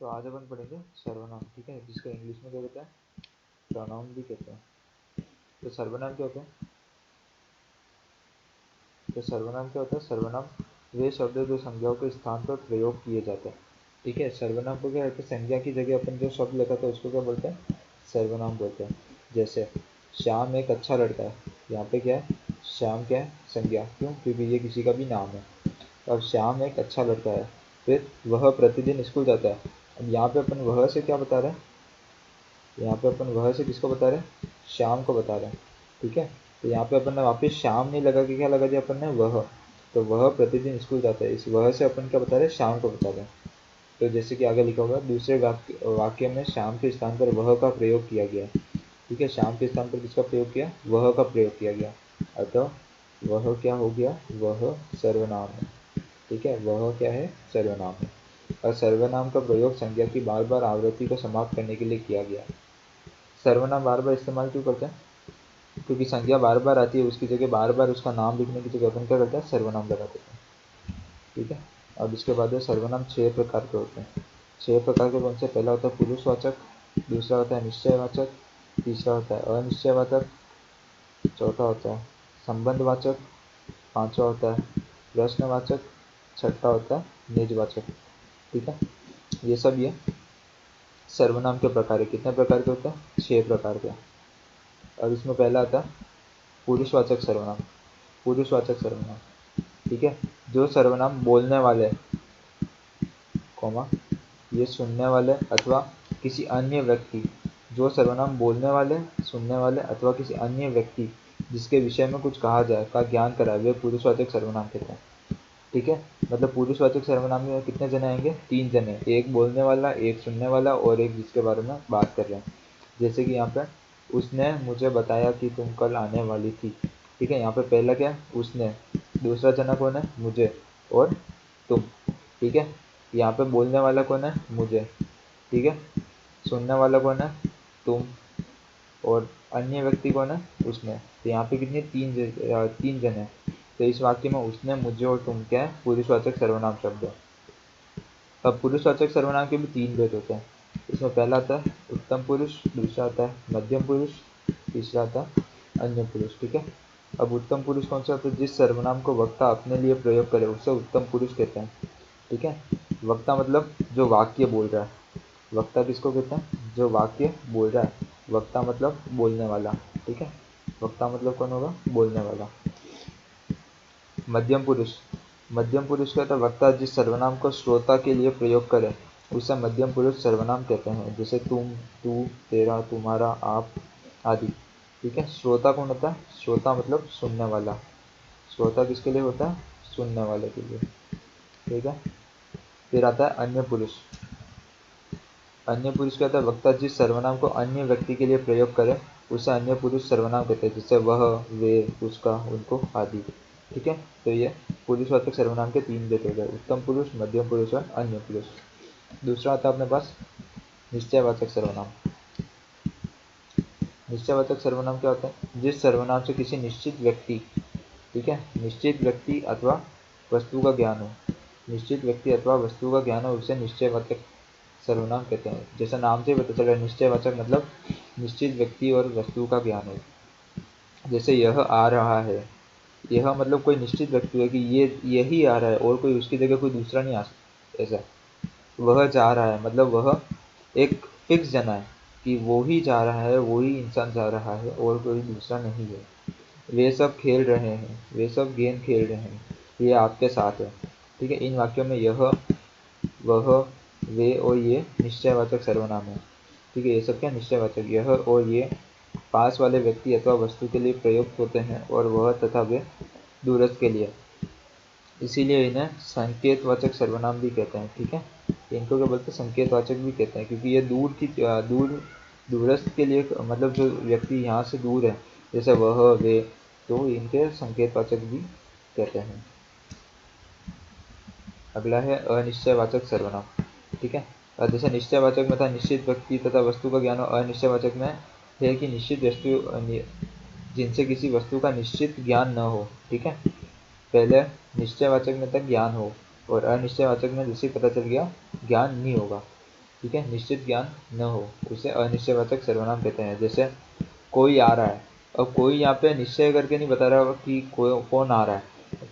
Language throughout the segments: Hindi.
तो आज अपन पढ़ेंगे सर्वनाम, ठीक है, जिसको इंग्लिश में क्या कहते हैं, प्रोनाउन भी कहते हैं। तो सर्वनाम क्या होते हैं? सर्वनाम वे शब्द जो संज्ञाओं के स्थान पर प्रयोग किए जाते हैं, ठीक है। सर्वनाम को क्या कहते हैं? संज्ञा की जगह अपन जो शब्द लगाते हैं उसको क्या बोलते हैं? सर्वनाम बोलते हैं। जैसे श्याम एक अच्छा लड़का है, यहाँ पे क्या है? श्याम क्या है? संज्ञा। क्यों? क्योंकि ये किसी का भी नाम है। अब श्याम एक अच्छा लड़का है, फिर वह प्रतिदिन स्कूल जाता है। अब यहाँ पे अपन वह से क्या बता रहे हैं? यहाँ पे अपन वह से किसको बता रहे हैं? श्याम को बता रहे हैं, ठीक है। तो यहाँ पे अपन ने वापस श्याम नहीं लगा के क्या लगा दिया अपन ने? वह। तो वह प्रतिदिन स्कूल जाता है, इस वह से अपन क्या बता रहे हैं? श्याम को बता रहे हैं। तो जैसे कि आगे लिखा होगा, दूसरे वाक्य में श्याम के स्थान पर वह का प्रयोग किया गया, ठीक है। श्याम के स्थान पर किसका प्रयोग किया? वह का प्रयोग किया गया। अतः वह क्या हो गया? वह सर्वनाम है, ठीक है। वह क्या है? सर्वनाम है। और सर्वनाम का प्रयोग संज्ञा की बार बार आवृत्ति को समाप्त करने के लिए किया गया। सर्वनाम बार बार इस्तेमाल क्यों करते हैं? क्योंकि संज्ञा बार बार आती है, उसकी जगह बार बार उसका नाम लिखने की जगह अपन क्या करते हैं? सर्वनाम लगा देते हैं, ठीक है। अब इसके बाद है सर्वनाम 6 प्रकार के होते हैं। 6 प्रकार के कौन से? पहला होता है पुरुषवाचक, दूसरा होता है निश्चयवाचक, तीसरा होता है अनिश्चयवाचक, चौथा होता है संबंधवाचक, पांचवा होता है प्रश्नवाचक, छठा होता है निजवाचक, ठीक है। ये सर्वनाम के प्रकार है। कितने प्रकार के होते हैं? 6 प्रकार के। अब इसमें पहला आता है पुरुषवाचक सर्वनाम। पुरुषवाचक सर्वनाम, ठीक है। जो सर्वनाम बोलने वाले, कॉमा, ये सुनने वाले अथवा किसी अन्य व्यक्ति, जो सर्वनाम बोलने वाले, सुनने वाले अथवा किसी अन्य व्यक्ति जिसके विषय में कुछ कहा जाए का ज्ञान कराए, वे पुरुषवाचक सर्वनाम कहते हैं, ठीक है। मतलब पुरुषवाचक सर्वनाम में कितने जने आएंगे? 3 जने, एक बोलने वाला, एक सुनने वाला और एक जिसके बारे में बात कर रहे हैं। जैसे कि यहाँ पे उसने मुझे बताया कि तुम कल आने वाली थी, ठीक है। यहाँ पे पहला क्या है? उसने। दूसरा जना कौन है? मुझे और तुम, ठीक है। यहाँ पे बोलने वाला कौन है? मुझे, ठीक है। सुनने वाला कौन है? तुम। और अन्य व्यक्ति कौन है? उसने। तो यहाँ पे कितने? 3 जन है। तो इस वाक्य में उसने, मुझे और तुम क्या है? पुरुषवाचक सर्वनाम शब्द है। अब पुरुषवाचक सर्वनाम के भी 3 भेद होते हैं। इसमें पहला आता है उत्तम पुरुष, दूसरा आता है मध्यम पुरुष, तीसरा आता है अन्य पुरुष, ठीक है। अब उत्तम पुरुष कौन सा होता है? जिस सर्वनाम को वक्ता अपने लिए प्रयोग करे उसे उत्तम पुरुष कहते हैं, ठीक है। वक्ता मतलब जो वाक्य बोल रहा है। वक्ता किसको कहते हैं? जो वाक्य बोल रहा है। वक्ता मतलब बोलने वाला, ठीक है। वक्ता मतलब कौन होगा? बोलने वाला। मध्यम पुरुष, मध्यम पुरुष का तो वक्ता जिस सर्वनाम को श्रोता के लिए प्रयोग करे उसे मध्यम पुरुष सर्वनाम कहते हैं। जैसे तुम, तू, तेरा, तुम्हारा, आप आदि, ठीक है। श्रोता कौन होता है? श्रोता मतलब सुनने वाला। श्रोता किसके लिए होता है? सुनने वाले के लिए, ठीक है। फिर आता है अन्य पुरुष। अन्य पुरुष कहता है वक्ता जिस सर्वनाम को अन्य व्यक्ति के लिए प्रयोग करे उसे अन्य पुरुष सर्वनाम कहते हैं। जैसे वह, वे, उसका, उनको आदि, ठीक है। तो ये पुरुषवाचक सर्वनाम के 3 भेद हो गए, उत्तम पुरुष, मध्यम पुरुष और अन्य पुरुष। दूसरा आता है अपने पास निश्चयवाचक सर्वनाम। निश्चयवाचक सर्वनाम क्या होता है? जिस सर्वनाम से किसी निश्चित व्यक्ति, ठीक है, निश्चित व्यक्ति अथवा वस्तु का ज्ञान हो, निश्चित व्यक्ति अथवा वस्तु का ज्ञान हो उसे निश्चयवाचक सर्वनाम कहते हैं। जैसा नाम से पता चल रहा है, निश्चयवाचक मतलब निश्चित व्यक्ति और वस्तु का ज्ञान हो। जैसे यह आ रहा है, यह मतलब कोई निश्चित व्यक्ति है कि ये यही आ रहा है और कोई उसकी जगह कोई दूसरा नहीं आ सकता, ऐसा। वह जा रहा है मतलब वह एक फिक्स जना है कि वो ही जा रहा है, वो ही इंसान जा रहा है और कोई दूसरा नहीं है। वे सब खेल रहे हैं, वे सब गेम खेल रहे हैं, ये आपके साथ है, ठीक है। इन वाक्यों में यह, वह, वे और ये निश्चयवाचक सर्वनाम है, ठीक है। ये सब क्या? निश्चयवाचक। यह और ये पास वाले व्यक्ति अथवा वस्तु के लिए प्रयुक्त होते हैं और वह तथा वे दूरस्थ के लिए, इसीलिए इन्हें संकेतवाचक सर्वनाम भी कहते हैं, ठीक है। इनको क्या बोलते हैं? संकेतवाचक भी कहते हैं, क्योंकि ये दूरस्थ के लिए, मतलब जो व्यक्ति यहाँ से दूर है, जैसे वह, वे, तो इनके संकेतवाचक भी कहते हैं। अगला है अनिश्चयवाचक सर्वनाम, ठीक है। और जैसे निश्चयवाचक में था निश्चित व्यक्ति तथा वस्तु का ज्ञान हो, अनिश्चयवाचक में है कि निश्चित वस्तु जिनसे किसी वस्तु का निश्चित ज्ञान न हो, ठीक है। पहले निश्चयवाचक में था ज्ञान हो और अनिश्चयवाचक में जैसे पता चल गया ज्ञान नहीं होगा, ठीक है, निश्चित ज्ञान न हो उसे अनिश्चयवाचक सर्वनाम कहते हैं। जैसे कोई आ रहा है, अब कोई यहाँ पे निश्चय करके नहीं बता रहा होगा कि कौन आ रहा है,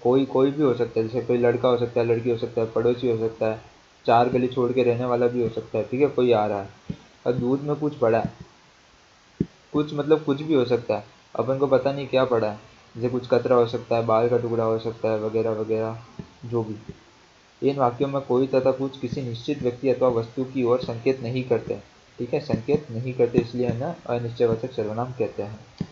कोई कोई भी हो सकता है, जैसे कोई लड़का हो सकता है, लड़की हो सकता है, पड़ोसी हो सकता है, 4 गली छोड़ के रहने वाला भी हो सकता है। ठीक है, कोई आ रहा है। अब दूध में कुछ पड़ा है, कुछ मतलब कुछ भी हो सकता है, अपन को पता नहीं क्या पड़ा है, जैसे कुछ कचरा हो सकता है, बाल का टुकड़ा हो सकता है, वगैरह वगैरह जो भी। इन वाक्यों में कोई तथा कुछ किसी निश्चित व्यक्ति अथवा वस्तु की ओर संकेत नहीं करते। ठीक है, संकेत नहीं करते, इसलिए इन्हें अनिश्चयवाचक सर्वनाम कहते हैं।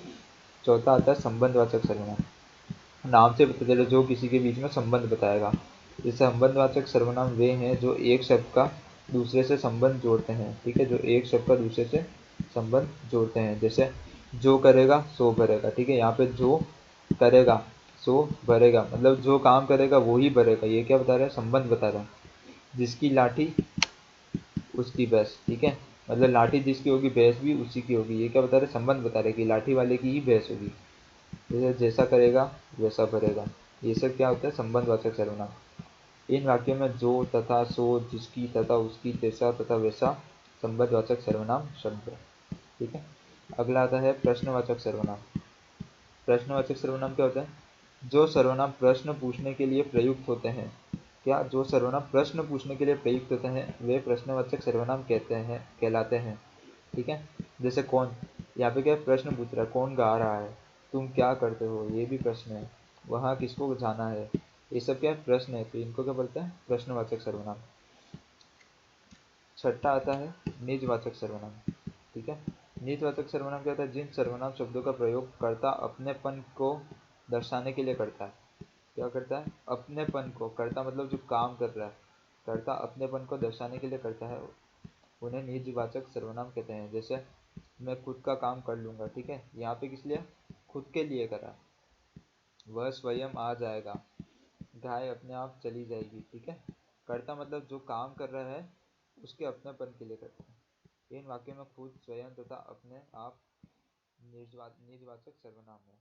चौथा आता है संबंधवाचक सर्वनाम। नाम से पता चले जो किसी के बीच में संबंध बताएगा। जैसे संबंधवाचक सर्वनाम वे हैं जो एक शब्द का दूसरे से संबंध जोड़ते हैं। ठीक है, जो एक शब्द का दूसरे से संबंध जोड़ते हैं। जैसे जो करेगा सो भरेगा। ठीक है, यहाँ पे जो करेगा सो भरेगा, मतलब जो काम करेगा वो ही भरेगा। ये क्या बता रहे हैं, संबंध बता रहे हैं। जिसकी लाठी उसकी भैंस। ठीक है, मतलब लाठी जिसकी होगी भैंस भी उसी की होगी। ये क्या बता रहे हैं, संबंध बता रहे हैं कि लाठी वाले की ही भैंस होगी। जैसे जैसा करेगा वैसा भरेगा। ये सब क्या होता है, संबंधवाचक सर्वनाम। इन वाक्यों में जो तथा सो, जिसकी तथा उसकी, जैसा तथा वैसा संबंधवाचक सर्वनाम शब्द है। ठीक है, अगला आता है प्रश्नवाचक सर्वनाम। प्रश्नवाचक सर्वनाम क्या होता है, जो सर्वनाम प्रश्न पूछने के लिए प्रयुक्त होते हैं। क्या, जो सर्वनाम प्रश्न पूछने के लिए प्रयुक्त होते हैं वे प्रश्नवाचक सर्वनाम कहते हैं, कहलाते हैं। ठीक है, जैसे कौन, यहाँ पे क्या प्रश्न पूछ रहा है, कौन गा रहा है, तुम क्या करते हो, ये भी प्रश्न है, वहाँ किसको जाना है, ये सब क्या है, प्रश्न है, तो इनको क्या बोलते हैं, प्रश्नवाचक सर्वनाम। छठा आता है निजवाचक सर्वनाम। ठीक है, निजवाचक सर्वनाम क्या होता है, जिन सर्वनाम शब्दों का प्रयोग कर्ता अपनेपन को दर्शाने के लिए करता है। क्या करता है, अपनेपन को, कर्ता मतलब जो काम कर रहा है, कर्ता अपनेपन को दर्शाने के लिए करता है, उन्हें निजवाचक सर्वनाम कहते हैं। जैसे मैं खुद का काम कर लूंगा। ठीक है, यहाँ पे किस लिए, खुद के लिए करा। वह स्वयं आ जाएगा, गाय अपने आप चली जाएगी। ठीक है, कर्ता मतलब जो काम कर रहा है उसके अपनेपन के लिए करता है। इन वाक्यों में खुद, स्वयं तथा अपने आप निजवाचक सर्वनाम है।